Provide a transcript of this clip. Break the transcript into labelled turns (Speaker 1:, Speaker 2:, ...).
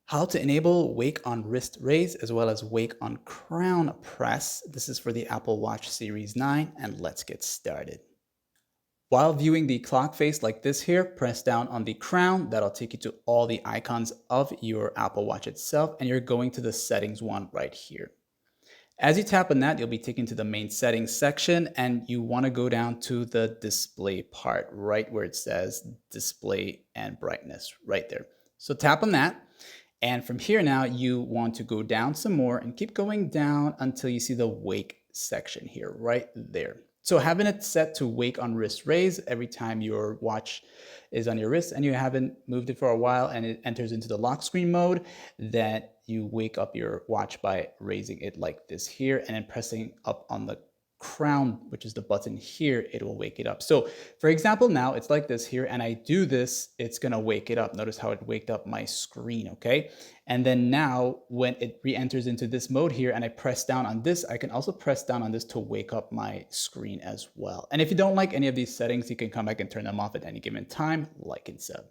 Speaker 1: How to enable wake on wrist raise as well as wake on crown press. This is for the Apple Watch Series 9, and let's get started. While viewing the clock face like this here, press down on the crown. That'll take you to all the icons of your Apple Watch itself, and you're going to the settings one right here. As you tap on that, you'll be taken to the main settings section, and you want to go down to the display part, right where it says display and brightness, right there. So tap on that. And from here now, you want to go down some more and keep going down until you see the wake section here, right there. So having it set to wake on wrist raise every time your watch is on your wrist and you haven't moved it for a while and it enters into the lock screen mode, that you wake up your watch by raising it like this here and then pressing up on the crown, which is the button here, it will wake it up. So for example, now it's like this here, and I do this, it's gonna wake it up. Notice how it waked up my screen, okay? And then now when it re-enters into this mode here and I press down on this, I can also press down on this to wake up my screen as well. And if you don't like any of these settings, you can come back and turn them off at any given time, like and sub.